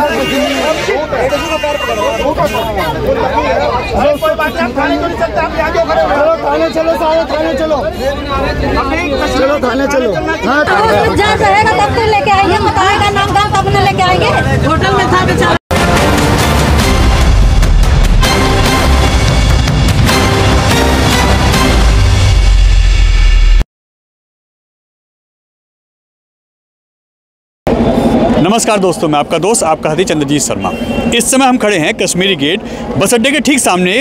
थाने चलो। जहाँ रहेगा तब तो लेके आएंगे, बताएगा नाम गाँव तब न लेके आएंगे। होटल में था बेचारा। नमस्कार दोस्तों, मैं आपका दोस्त आपका हदी चंद्रजीत शर्मा। इस समय हम खड़े हैं कश्मीरी गेट बस अड्डे के ठीक सामने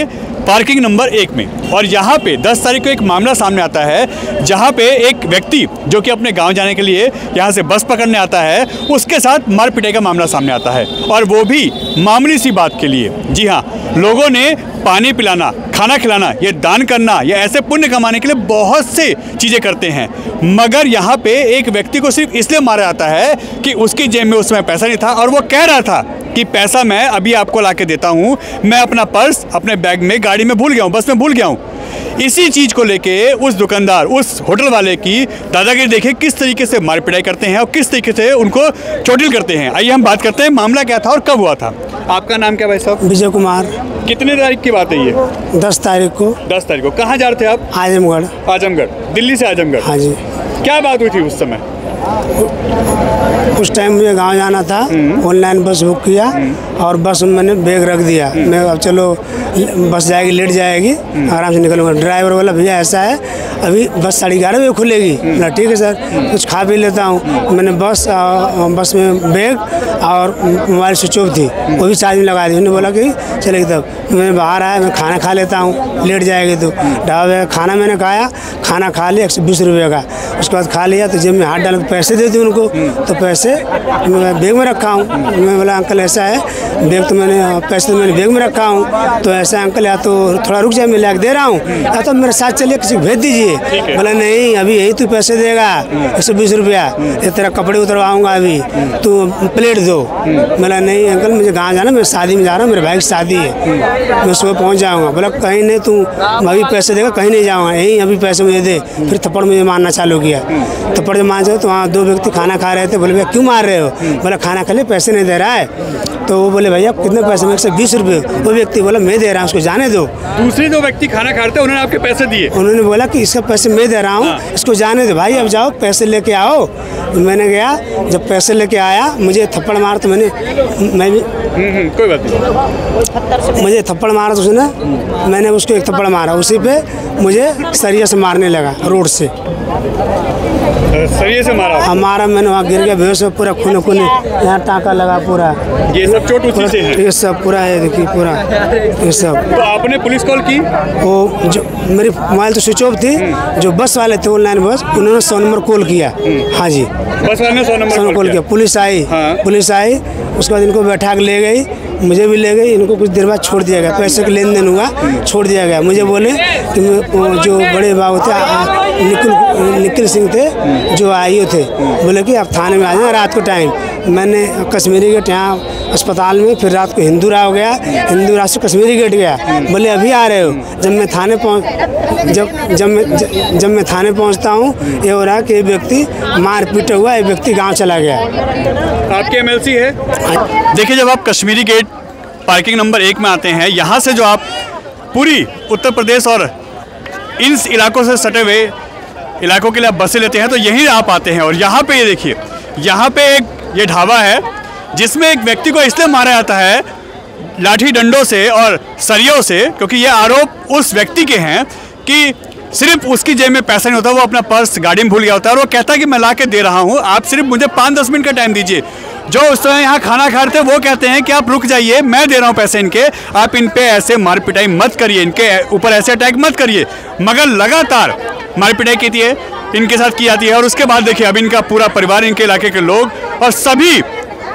पार्किंग नंबर 1 में। और यहाँ पे 10 तारीख को एक मामला सामने आता है जहाँ पे एक व्यक्ति जो कि अपने गांव जाने के लिए यहाँ से बस पकड़ने आता है, उसके साथ मार पिटाई का मामला सामने आता है, और वो भी मामूली सी बात के लिए। जी हाँ, लोगों ने पानी पिलाना, खाना खिलाना, ये दान करना, ये ऐसे पुण्य कमाने के लिए बहुत से चीज़ें करते हैं, मगर यहाँ पे एक व्यक्ति को सिर्फ इसलिए मारा जाता है कि उसकी जेब में उस समय पैसा नहीं था और वो कह रहा था कि पैसा मैं अभी आपको ला के देता हूँ, मैं अपना पर्स अपने बैग में गाड़ी में भूल गया हूँ, बस में भूल गया हूँ। इसी चीज़ को लेके उस दुकानदार, उस होटल वाले की दादागिरी देखिए किस तरीके से मार पिटाई करते हैं और किस तरीके से उनको चोटिल करते हैं। आइए हम बात करते हैं मामला क्या था और कब हुआ था। आपका नाम क्या भाई साहब? विजय कुमार। कितने तारीख की बात है ये? 10 तारीख को। 10 तारीख को। कहाँ जा रहे थे आप? आजमगढ़। आजमगढ़, दिल्ली से आजमगढ़? हाँ जी। क्या बात हुई थी उस समय? उस टाइम मुझे गांव जाना था, ऑनलाइन बस बुक किया और बस में मैंने बैग रख दिया। मैं अब चलो बस जाएगी, लेट जाएगी, आराम से निकलूंगा। ड्राइवर बोला भैया ऐसा है अभी बस 11:30 बजे खुलेगी। बोला ठीक है सर, कुछ खा पी लेता हूँ। मैंने बस में बैग और मोबाइल स्विच ऑफ थी, वो भी चार्ज में लगा दी। उन्होंने बोला कि चलेगी, तब मैं बाहर आया, मैं खाना खा लेता हूँ, लेट जाएगी तो। ढाबे खाना मैंने खाया, खाना खा लिया 120 रुपये का। उसके बाद खा लिया तो जेब में हाथ डाल के पैसे दे दिए उनको, तो पैसे मैं बैग में रखा हूँ। मैं बोला अंकल ऐसा है, बैग तो मैंने पैसे तो मैंने बैग में रखा हूँ, तो ऐसा अंकल या तो थोड़ा रुक जाए, मैं ला के दे रहा हूँ, या तो मेरे साथ चलिए किसी को भेज दीजिए। बोला नहीं अभी यही तू पैसे देगा 120 रुपया, ये तेरा कपड़े उतरवाऊँगा अभी, तू प्लेट दो। बोला नहीं अंकल मुझे गाँव जाना, मैं शादी में जा रहा हूँ, मेरे भाई की शादी है, मैं सुबह पहुँच जाऊँगा। बोला कहीं नहीं, तू अभी पैसे देगा, कहीं नहीं जाऊँगा, यहीं अभी पैसे मुझे दे। फिर थप्पड़ मुझे मारना चालू किया। थप्पड़ जब मार जाओ तो वहाँ 2 व्यक्ति खाना खा रहे थे। बोले भैया क्यों मार रहे हो? बोला खाना खा ले, पैसे नहीं दे रहा है। तो वो बोले भैया कितने पैसे? में 120 रुपये। वो व्यक्ति बोला मैं दे रहा हूँ, उसको जाने दो। दूसरे 2 व्यक्ति खाना खा रहे थे, उन्होंने आपके पैसे दिए? उन्होंने बोला कि इसका पैसे मैं दे रहा हूँ, इसको जाने दो। भाई अब जाओ पैसे लेके आओ। मैंने गया, जब पैसे लेके आया मुझे थप्पड़ मारा, तो मैं भी कोई बात नहीं, मुझे थप्पड़ मारा तो उसने, मैंने उसको एक थप्पड़ मारा, उसी पे मुझे सरिया से मारने लगा, रोड से सरिये से मारा? हमारा मैंने वहाँ गिर गया, बेहोश पूरा खून, यहाँ टाँका लगा पूरा। ये सब चोट उसी से है? ये सब पूरा है, देखिए पूरा ये सब। तो आपने पुलिस कॉल की? वो जो मेरी मोबाइल तो स्विच ऑफ थी, जो बस वाले थे ऑनलाइन बस, उन्होंने 100 नंबर कॉल किया। हाँ जी, बस वाले ने 100 नंबर कॉल किया। पुलिस आई, पुलिस आई, उसके बाद इनको बैठा के ले गई, मुझे भी ले गई। इनको कुछ देर बाद छोड़ दिया गया, पैसे का लेन देन हुआ, छोड़ दिया गया। मुझे बोले कि जो बड़े बाबू थे निखिल सिंह थे, जो आईओ थे, बोले कि आप थाने में आ जाए रात को टाइम। मैंने कश्मीरी गेट यहाँ अस्पताल में, फिर रात को हिंदू राव गया, हिंदू राव से कश्मीरी गेट गया। बोले अभी आ रहे हो? जब मैं थाने पहुँचता हूँ, ये हो रहा है कि ये व्यक्ति मार पीट हुआ, ये व्यक्ति गाँव चला गया। आपके MLC है? देखिए, जब आप कश्मीरी गेट पार्किंग नंबर 1 में आते हैं, यहाँ से जो आप पूरी उत्तर प्रदेश और इन इलाकों से सटे हुए इलाकों के लिए आप बसें लेते हैं, तो यहीं आप आते हैं। और यहाँ पे ये देखिए, यहाँ पे एक ये ढाबा है जिसमें एक व्यक्ति को इसलिए मारा जाता है लाठी डंडों से और सरियों से, क्योंकि ये आरोप उस व्यक्ति के हैं कि सिर्फ उसकी जेब में पैसा नहीं होता, वो अपना पर्स गाड़ी में भूल गया होता है और वो कहता है कि मैं ला के दे रहा हूँ, आप सिर्फ मुझे 5-10 मिनट का टाइम दीजिए। जो उस समय यहाँ खाना खा रहे थे वो कहते हैं कि आप रुक जाइए, मैं दे रहा हूँ पैसे इनके, आप इन पे ऐसे मार पिटाई मत करिए, इनके ऊपर ऐसे अटैक मत करिए। मगर लगातार मार पिटाई की है, इनके साथ की जाती है। और उसके बाद देखिए अब इनका पूरा परिवार, इनके इलाके के लोग और सभी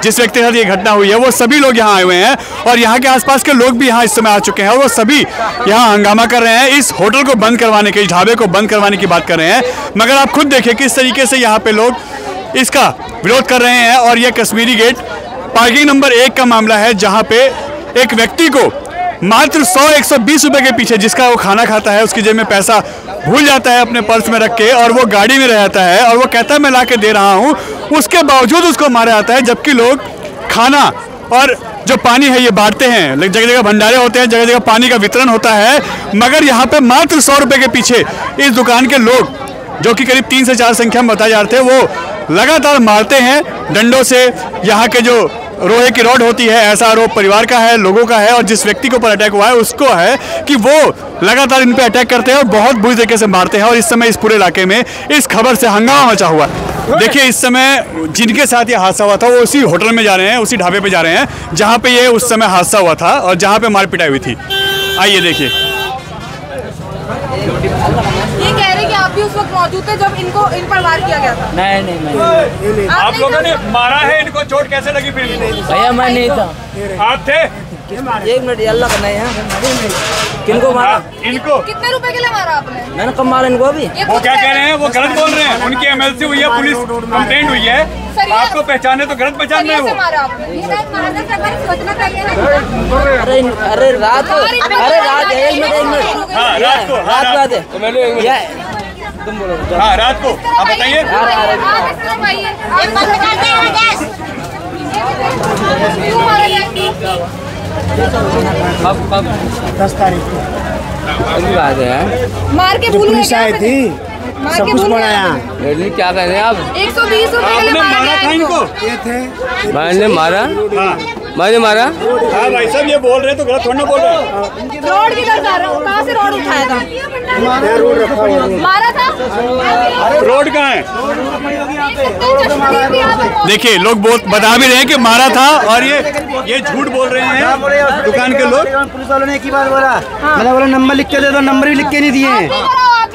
जिस व्यक्ति के साथ ये घटना हुई है वो सभी लोग यहाँ आए हुए हैं और यहाँ के आसपास के लोग भी यहाँ इस समय आ चुके हैं और वो सभी यहाँ हंगामा कर रहे हैं, इस होटल को बंद करवाने के, इस ढाबे को बंद करवाने की बात कर रहे हैं। मगर आप खुद देखिए किस तरीके से यहाँ पे लोग इसका विरोध कर रहे हैं। और ये कश्मीरी गेट पार्किंग नंबर 1 का मामला है, जहाँ पे एक व्यक्ति को मात्र 100-120 रुपए के पीछे, जिसका वो खाना खाता है, उसकी जेब में पैसा भूल जाता है अपने पर्स में रख के और वो गाड़ी में रह जाता है और वो कहता है मैं ला के दे रहा हूँ, उसके बावजूद उसको मारा जाता है। जबकि लोग खाना और जो पानी है ये बांटते हैं, जगह जगह भंडारे होते हैं, जगह जगह पानी का वितरण होता है। मगर यहाँ पे मात्र 100 रुपये के पीछे इस दुकान के लोग, जो कि करीब 3 से 4 संख्या में बताए जाते हैं, वो लगातार मारते हैं डंडों से। यहाँ के जो रोहे की रॉड होती है, ऐसा आरोप परिवार का है, लोगों का है, और जिस व्यक्ति के ऊपर अटैक हुआ है उसको है कि वो लगातार इन पे अटैक करते हैं और बहुत बुरी तरीके से मारते हैं। और इस समय इस पूरे इलाके में इस खबर से हंगामा मचा हुआ है। देखिए इस समय जिनके साथ ये हादसा हुआ था वो उसी होटल में जा रहे हैं, उसी ढाबे पे जा रहे हैं जहाँ पे ये उस समय हादसा हुआ था और जहाँ पे मार पिटाई हुई थी। आइए देखिए। ये कह रहे कि आप भी उस वक्त मौजूद थे जब इन पर वार किया गया था। नहीं। आप लोगों ने मारा है इनको, चोट कैसे लगी फिर? भैया मैं नहीं था। आप थे? 1 मिनट, अल्लाह का नहीं है। किनको मारा? इनको। कितने रुपए के लिए मारा आपने? मैंने कब मारा इनको अभी? वो क्या कह रहे हैं, वो गलत बोल रहे हैं। उनकी एमएलसी हुई है, पुलिस कंप्लेंट हुई है, आपको पहचाने तो गलत पहचान रहे हो। मारा आपने? अरे रात, अरे रात 1 मिनट। हाँ रात को, रात है। तुम बोलो। हाँ रात को, आप बताइए। कब 10 तारीख को अभी बात है। मार के भूल पुलिस आई थी, सब कुछ पड़ा यहाँ। क्या कह रहे हैं आप? 120 रुपए आपने मारा था इनको? ये थे मैंने मारा? मैंने मारा? हाँ भाई साहब ये बोल रहे तो गलत थोड़ा बोल रहे हैं। रोड किधर जा रहा हूँ? कहाँ से रोड उठाया था? रोड रखा हुआ है। मारा था? रोड कहाँ है? देखिए लोग बता भी रहे हैं कि मारा था, और ये झूठ बोल रहे हैं दुकान के लोग। पुलिस वालों ने एक ही बात बोला, मैंने बोला नंबर लिख के दे दो, नंबर भी लिख के नहीं दिए,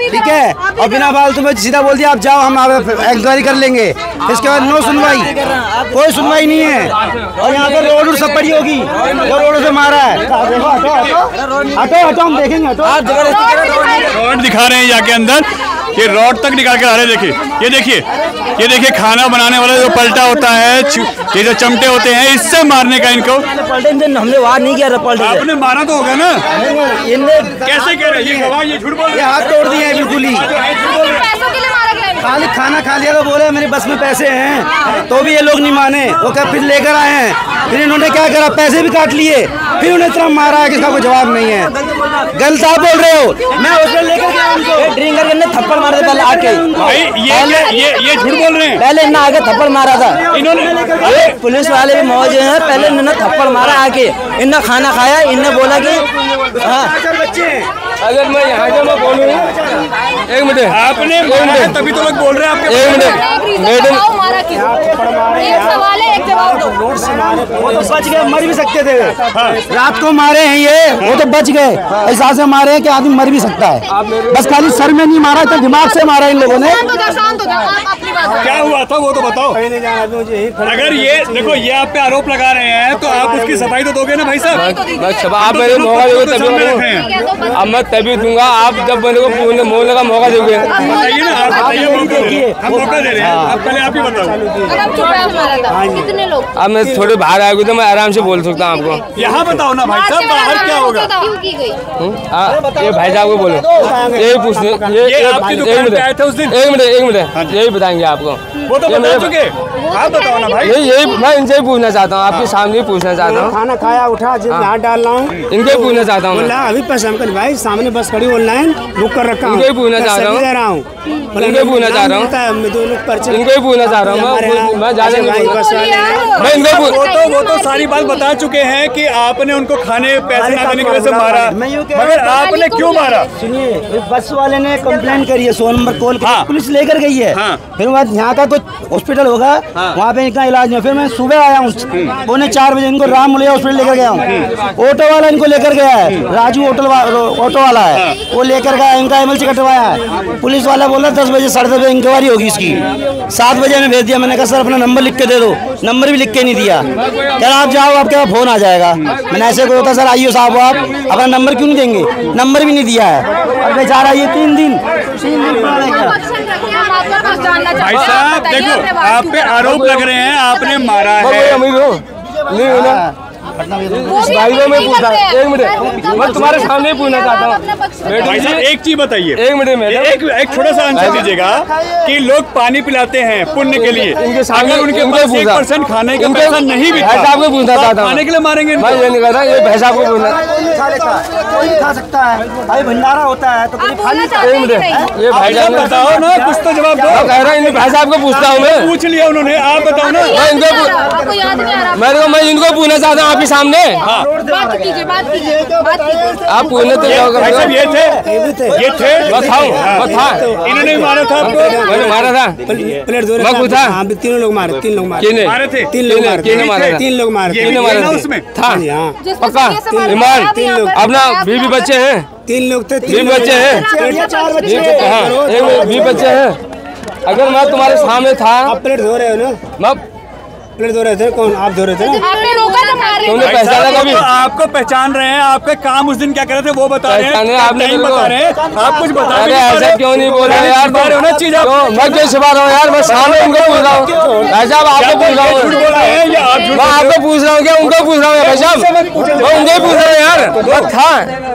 ठीक है। और बिना फालतू में सीधा बोल दिया आप जाओ, हम इंक्वायरी कर लेंगे। इसके बाद नो सुनवाई, कोई सुनवाई नहीं है। और यहाँ पर रोड सब पड़ी होगी, जो रोड से मारा है। हटो हटो, हम देखेंगे। हटो, रॉड दिखा रहे हैं यहाँ के अंदर, ये रॉड तक निकाल कर आ रहे हैं। देखिए ये देखिए खाना बनाने वाला जो पलटा होता है, ये जो चमटे होते हैं, इससे मारने का इनको। हमने वार नहीं किया। आपने मारा तो होगा ना? कैसे कह रहे हैं ये गवाह, ये झूठ बोल रहे हैं। हाथ तोड़ दिए हैं बिल्कुल ही। पैसों के लिए मारा गया? खाली खाना खा लिया तो बोले मेरे बस में पैसे हैं, तो भी ये लोग नहीं माने। वो क्या फिर लेकर आए हैं, फिर इन्होंने क्या करा, पैसे भी काट लिए, फिर उन्हें इतना मारा है कि इसका कोई जवाब नहीं है। गलत आप बोल रहे हो। मैं हॉस्पिटल लेकर गया उनको, ड्रिंक करके थप्पड़ मारे थे पहले आके। भाई ये झूठ बोल रहे हैं। पहले इन्हें आके थप्पड़ मारा था इन्होंने। पुलिस वाले भी मौजूद हैं। पहले इन्होंने थप्पड़ मारा आके, इन्हें खाना खाया, इन्हें बोला कि हाँ अगर मैं यहाँ से मैं बोलूँ 1 मिनट, आपने मारा है तभी तो लोग बोल रहे हैं आपके। 1 मिनट मैडम, मारा क्यों? एक सवाल है, एक जवाब दो। वो तो बच गए, मर भी सकते थे। रात को मारे हैं ये, वो तो बच गए। ऐसा से मारे हैं कि आदमी मर भी सकता है। बस खाली सर में नहीं मारा, तो दिमाग से मारा इन लोगों ने। शांत हो जाओ, आप अपनी बात। क्या हुआ था वो तो बताओ। अगर ये देखो ये आप पे आरोप लगा रहे हैं तो आप उसकी सफाई तो दोगे ना भाई साहब। आप मेरे मौका दोगे तभी, अब मैं तभी दूंगा आप जब मेरे को बोलने का मौका दोगे। बताइए ना, आप बताइए, हम मौका दे रहे हैं। आप पहले आप ही बताओ। कितने लोग? अब मैं थोड़े बाहर आएगी तो मैं आराम से बोल सकता हूँ आपको। यहाँ बताओ ना भाई साहब, बाहर क्या होगा? क्यों की गई? ये भाई साहब को बोलो, यही पूछने ये आपकी दुकान पे आए थे उस दिन। 1 मिनट यही बताएंगे आपको। वो तो बता चुके, आप बताओ ना भाई। यही मैं इनसे ही पूछना चाहता हूँ, आपके सामने ही पूछना चाहता हूँ। खाना खाया उठा, जिस हाथ डाल रहा हूँ, इनके ही पूछना चाहता हूँ। बोला अभी पैसा हम भाई सामने बस खड़ी ऑनलाइन बुक कर रखा हूँ, इनको ही पूछना चाह रहा हूँ। दे रहा हूँ, इनको ही पूछना चाह रहा हूँ। इनको ही पूछना चाह रहा हूँ। मैं ज्यादा नहीं मैं इनको वो तो सारी बात बता चुके हैं कि आपने उनको खाने पैसे ना देने की वजह से मारा, मगर आपने क्यों मारा? सुनिए, बस वाले ने कंप्लेंट करी है 100 नंबर कॉल की, पुलिस लेकर गई है। फिर बाद यहाँ का कुछ हॉस्पिटल होगा, वहाँ पे इनका इलाज नहीं। फिर मैं सुबह आया हूँ 3:45 बजे, इनको राम मुलिया हॉस्पिटल लेकर गया हूँ। ऑटो वाला इनको लेकर गया है, राजू ऑटो वाला है, वो लेकर गया, इनका एमएलसी कटवाया है। पुलिस वाला बोला 10 बजे 10:30 बजे इंक्वायरी होगी इसकी। 7 बजे में भेज दिया। मैंने कहा सर अपना नंबर लिख के दे दो, नंबर भी लिख के नहीं दिया। कह आप जाओ, आपके पास फोन आ जाएगा। मैंने ऐसे कोई होता सर आइए साहब, आप अपना नंबर क्यों नहीं देंगे? नंबर भी नहीं दिया है। और बेचारा ये 3 दिन भाई साहब देखो, आप पे आरोप लग रहे हैं, आपने मारा है। नहीं होना भाई को मैं पूछा, एक मिनट मैं तुम्हारे सामने ही पूछना चाहता हूँ। भाई साहब एक चीज बताइए, एक मिनट में एक छोटा सा आंसर दीजिएगा कि लोग पानी पिलाते हैं पुण्य के लिए, इनके सामने अगर उनके पास 1% खाने का पैसा नहीं भी था, आपको पूछना चाहता हूँ, खाने के लिए मारेंगे? मैं ये नहीं कह रहा, ये भैंस आपको पूछना, कोई नहीं खा सकता है भाई, भंडारा होता है तो कोई खा नहीं सकता। एक मिनट ये भाई आप बताओ ना, कुछ तो जवाब दो। कह रहा है भैंस आपको पूछता हूँ मैं, पूछ लिया उन्होंने, आप बताओ ना। मैं इनको मैं इनको पूछना चाहता हूँ आपके सामने। बात कीजिए, बात कीजिए, बात कीजिए। आप पूछने तो भाई साहब ये थे बताओ, इन्होंने मारा था आपको? मैंने मारा था, प्लेट दो मैं पूछा, हाँ तीनों लोग मारे, तीन लोग मारे, किने मारे थे? तीन लोग मारे, किने मारा था? तीन लोग मारे, ये तीन भी लोग था मारे उसमें था। हाँ पक्का ईमान, अपना बीवी बच्चे हैं, तीन लोग थे, बीवी बच्चे हैं, चार बच्चे हाँ एक बीवी बच्चे हैं। अगर मैं तुम्हारे सामने था, आप प्लेट धो रहे हो ना? मैं प्लेट धो रहे थे, कौन आप धो रहे थे ना? आपने रोका तो मारे। तुमने भाई पहचाना साहब, कभी? तो आपको पहचान रहे हैं, आपके काम उस दिन क्या कर रहे थे वो बता रहे हैं, पहचाने आपने नहीं मेरे को? बता रहे हैं, आप कुछ बता अरे भी नहीं पा ऐसा रहे। क्यों नहीं बोल रहे यार, छुपा रहे हो ना चीज आप। मैं क्यों छुपा रहा हूँ यार, मैं सामने उनको पूछ रहा हूँ भाई साहब, आपको पूछ रहा झूठ बोला हूँ, है या आप झूठ मैं आपको पूछ रहा हूँ क्या उनको पूछ रहा हूँ भाई साहब, मैं उनको ही पूछ रहा हूँ यार, मैं था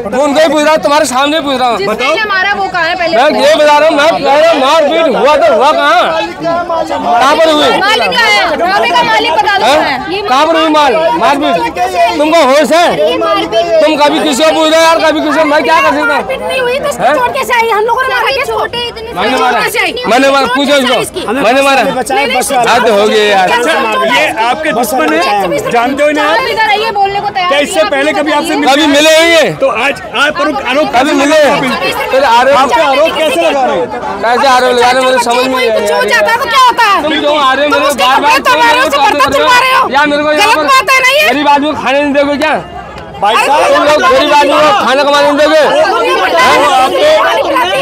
मैं उनको ही पूछ रहा हूँ, तुम्हारे सामने पूछ रहा हूँ। जिसने मारा वो कहाँ है पहले? मैं ये बता रहा हूँ, मैं कह रहा हूँ मारपीट हुआ तो हुआ कहाँ पर हुई, मालिक कहाँ है? ढाबे का मालिक बता दो कहाँ है? कहाँ पर हुई मारपीट? तुमको होश है? तुम कभी किसी को पूछ रहे हो यार, कभी किसी को, मैं क्या कर सकता हूँ? नहीं हुई तो इसको छोड़ कैसे आई? हम लोगों ने मारा, छोटे इतने मैंने मारा, पूछो इसको, मैंने मारा, हद हो गई यार। ये आपके दुश्मन है, जानते हो इन्हें आप? इधर आइए, बोलने को तैयार क्या इससे पहले कभी आपसे कभी मिले हैं ये? तो आज आप आरोप कभी मिले हैं? फिर आपके आरोप कैसे लगा रहे हैं? कैसे आरोप लगा रहे हैं, मुझे समझ में नहीं आ रहा है। तो क्या होता है? तुम क्यों आ रहे हो मेरे को बार-बार, या मेरे को यहाँ पर गरीब आदमी को खाने नहीं दोगे क्या? भाई तुम साहब लोग गरीब आदमी को खाना कमाने नहीं दोगे?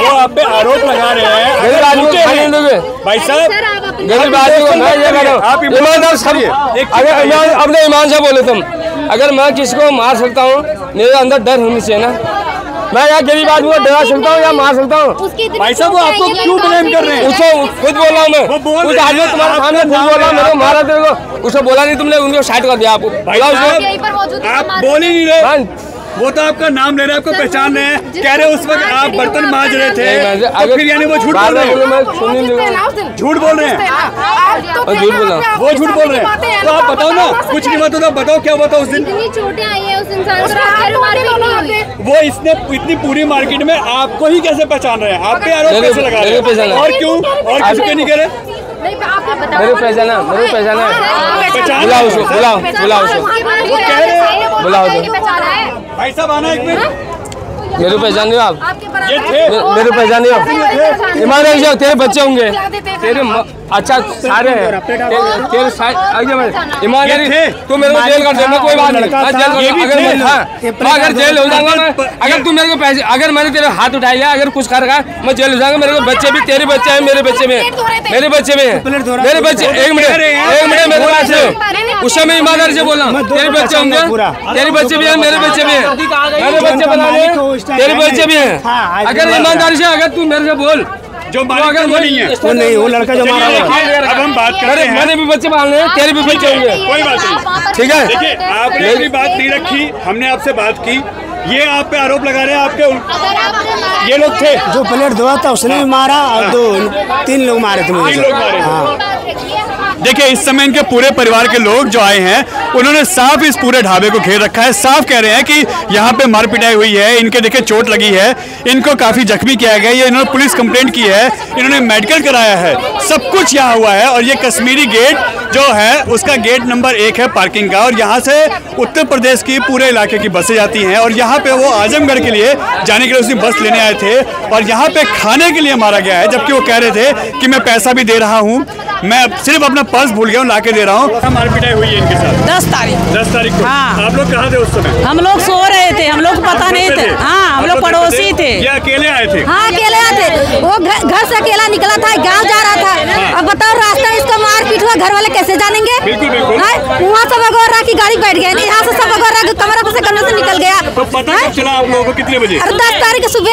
वो आप पे आरोप लगा रहे हैं, गरीब आदमी को खाने नहीं दोगे? भाई साहब गरीब आदमी को मैं ये कह रहा आप हूँ, ईमानदार सब, अगर ईमान अपने ईमान से बोले तुम, अगर मैं किसी को मार सकता हूँ, मेरे अंदर डर होनी चाहिए ना, मैं या गरीब आदमी को डरा सकता हूँ या मार सकता हूँ? भाई साहब वो आपको क्यों ब्लेम कर रहे हैं? उसको खुद बोल रहा हूँ मैं, वो बोल उस रहे आदमी हैं, तुम्हारे आप सामने खुद बोल रहा हूँ, मेरे को मारा तेरे को, उसको बोला नहीं तुमने, उनको साइड कर दिया आपको, भाई बोला साहब उसको। आप बोल ही नहीं रहे, हाँ, वो तो आपका नाम ले रहे हैं, आपको पहचान रहे हैं, कह रहे उस वक्त आप बर्तन मांज रहे थे, तो फिर यानी वो झूठ बोल रहे हैं, मैं सुन नहीं लूंगा, झूठ बोल रहे हैं, झूठ बोला, वो झूठ बोल रहे हैं। तो आप बताओ ना, कुछ नहीं बताओ, बताओ क्या हुआ था उस दिन? इतनी चोटें आई है उस इंसान को, वो इसने इतनी पूरी मार्केट में आपको ही कैसे पहचान रहे हैं? आप पे आरोप कैसे लगा रहे हैं? और क्यों? और किसी के नहीं करे? मेरे पहचाना, मेरे पहचाना, बुलाओ उसको, बुलाओ बुलाओ उसको, बुलाओ तो। भाई साहब आना एक मिनट, मेरे पहचान नहीं हो आप? ये थे मेरे पहचान नहीं हो? ईमानदारी से तेरे बच्चे होंगे, तेरे अच्छा सारे हैं, तेरे ईमानदारी, तू मेरे को जेल कर दे, मैं कोई बात नहीं, मैं जेल अगर मैं अगर जेल हो जाऊंगा मैं, अगर तू मेरे को पैसे, अगर मैंने तेरे हाथ उठाया, अगर कुछ कर रहा मैं जेल हो जाऊंगा। मेरे को बच्चे भी, तेरे बच्चे हैं, मेरे बच्चे में, मेरे बच्चे में है, मेरे बच्चे, एक मिनट मेरे पास है, उस समय ईमानदारी से बोला, तेरे बच्चे होंगे, तेरे बच्चे भी हैं, मेरे बच्चे भी हैं, मेरे बच्चे बना ले, तेरे बच्चे भी हैं। अगर ईमानदारी से अगर तू मेरे से बोल, जो अगर वो नहीं है, वो नहीं, वो लड़का जो मारा हुआ है। अब हम बात करते हैं, मैंने भी बच्चे पालने हैं, तेरे भी बच्चे होंगे, कोई बात नहीं, ठीक है? देखिए आपने भी बात नहीं रखी, हमने आपसे बात की, ये आप पे आरोप लगा रहे हैं, आपके ये लोग थे जो प्लेट धोआ था उसने भी मारा, और तीन लोग मारे थे मुझे। तीन लोग मारे। हाँ। देखिए इस समय इनके पूरे परिवार के लोग जो आए हैं उन्होंने साफ इस पूरे ढाबे को घेर रखा है, साफ कह रहे हैं कि यहाँ पे मार पिटाई हुई है, इनके देखिए चोट लगी है, इनको काफ़ी जख्मी किया गया है, ये इन्होंने पुलिस कंप्लेंट की है, इन्होंने मेडिकल कराया है, सब कुछ यहाँ हुआ है। और ये कश्मीरी गेट जो है उसका गेट नंबर 1 है पार्किंग का, और यहाँ से उत्तर प्रदेश की पूरे इलाके की बसें जाती हैं, और यहाँ पे वो आजमगढ़ के लिए जाने के लिए उसकी बस लेने आए थे, और यहाँ पे खाने के लिए मारा गया है, जबकि वो कह रहे थे कि मैं पैसा भी दे रहा हूँ, मैं सिर्फ अपना पर्स भूल गया हूँ, ला के दे रहा हूँ। मार पिटाई हुई है इनके साथ 10 तारीख को। हाँ। आप लोग कहाँ थे उस समय? हम लोग सो रहे थे, हम लोग पता नहीं थे, हाँ हम लोग पड़ोसी थे। ये अकेले आए थे? हाँ अकेले आए थे, वो घर से अकेला निकला था, गांव जा रहा था। अब बताओ रास्ता में इसको मार पीट हुआ, घर वाले कैसे जानेंगे? बिल्कुल बिल्कुल। वहाँ से भगोरा की गाड़ी बैठ गया, यहाँ से सब भगोरा कमरा से कमरे से निकल गया। तो पता कब चला आप लोगों को, कितने बजे? 10 तारीख को सुबह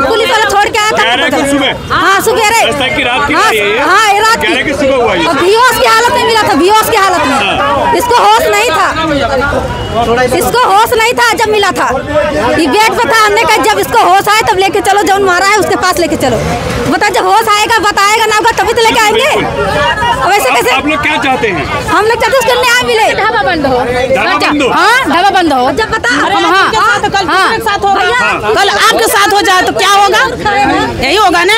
पुलिस वाला छोड़ के आया था सुबह। हाँ सुबह 10 तारीख की रात की हाँ रात की सुबह हुआ। बेहोश की हालत में मिला था, बेहोश की हालत में, इसको होश नहीं था। इसको होश नहीं था जब मिला था, ये बेड पे था। हमने कहा जब इसको होश आए तब लेके चलो, जौन मारा है उसके पास लेके चलो। बता जब होश आएगा बताएगा ना होगा तभी तो लेके आएंगे। वैसे कैसे? आप लोग क्या चाहते हैं? हम लोग चाहते उसको न्याय मिले। ढाबा बंद हो, हाँ ढाबा बंद हो। जब बता कल आपके साथ हो जाए तो क्या होगा? यही होगा ना।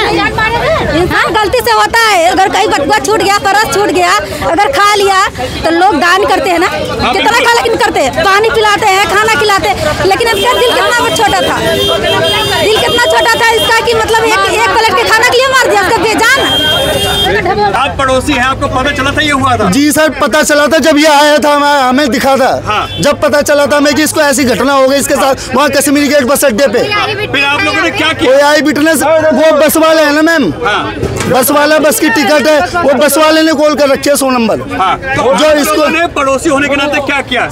इंसान गलती से होता है, अगर कहीं बटुआ छूट गया, परस छूट गया, अगर खा लिया तो लोग दान करते हैं ना। कितना खा लेकिन करते हैं, पानी पिलाते हैं, खाना खिलाते हैं। लेकिन इसका दिल कितना छोटा था, दिल कितना छोटा था इसका कि मतलब एक प्लेट के खाना के लिए मार दिया उसका बेजान। आप पड़ोसी हैं, आपको पता चला था ये हुआ था? जी सर, पता चला था जब ये आया था, हमें दिखा था। हाँ। जब पता चला था हमें कि इसको ऐसी घटना हो गई इसके साथ वहाँ कश्मीरी गेट बस अड्डे पे। फिर आप लोगों ने क्या किया? कोई आई विटनेस, वो बस वाले है ना मैम, बस वाला, बस की टिकट है, वो बस वाले ने कॉल कर रखी है 100 नंबर। तो जो इसको पड़ोसी होने के नाते क्या किया?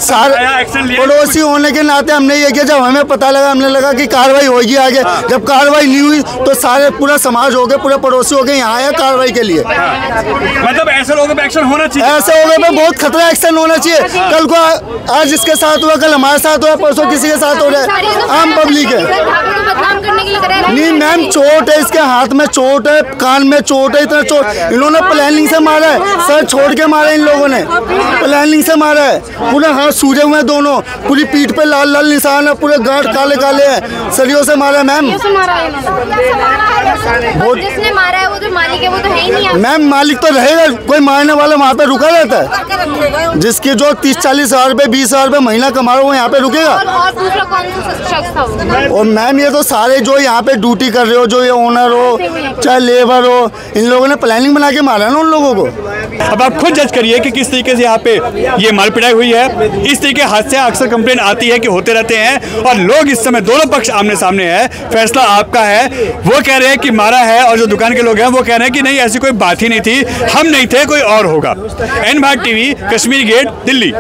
एक्शन लिया? पड़ोसी होने के नाते हमने ये किया, जब हमें पता लगा हमने लगा कि कार्रवाई होगी आगे। जब कार्रवाई नहीं हुई तो सारे पूरा समाज हो गए, पूरे पड़ोसी हो गए, यहाँ आया कार्रवाई के लिए। मतलब ऐसे लोगों पे एक्शन होना चाहिए। ऐसे लोगों पे बहुत खतरा एक्शन होना चाहिए। कल को आज इसके साथ हुआ, कल हमारे साथ हुआ, परसों किसी के साथ हो रहा है, आम पब्लिक है। नहीं मैम, चोट है इसके हाथ में, चोट है कान में, चोट है, इतना चोट। इन्होंने प्लानिंग से मारा है, सर छोड़ के मारा है इन लोगों ने, प्लानिंग से मारा है। पूरे हाथ सूजे हुए हैं दोनों, पूरी पीठ पे लाल लाल निशान है, पूरे गांठ काले काले हैं, सरियों से मारा है मैम। जिसने मारा है वो जो मालिक है वो तो है ही नहीं। मैम मालिक तो रहेगा, कोई मारने वाला वहाँ पे रुका रहता है। जिसके जो 30-40 हजार रुपए 20 हजार रुपए महीना कमा रहा है वो यहाँ पे रुकेगा। और दूसरा कौन सा शख्स था वो? और मैम ये तो सारे जो यहाँ पे ड्यूटी कर रहे हो, जो ये ओनर हो चाहे लेबर हो, इन लोगों ने प्लानिंग बना के मारा ना उन लोगों को। अब आप खुद जज करिए कि किस तरीके से यहाँ पे ये मार पिटाई हुई है। इस तरीके के हादसे अक्सर कंप्लेन आती है कि होते रहते हैं और लोग इस समय दोनों पक्ष आमने सामने है, फैसला आपका है। वो कह रहे हैं कि मारा है और जो दुकान के लोग हैं वो कह रहे हैं कि नहीं ऐसी कोई बात ही नहीं थी, हम नहीं थे, कोई और होगा। N Bharat TV, Kashmiri Gate, Delhi.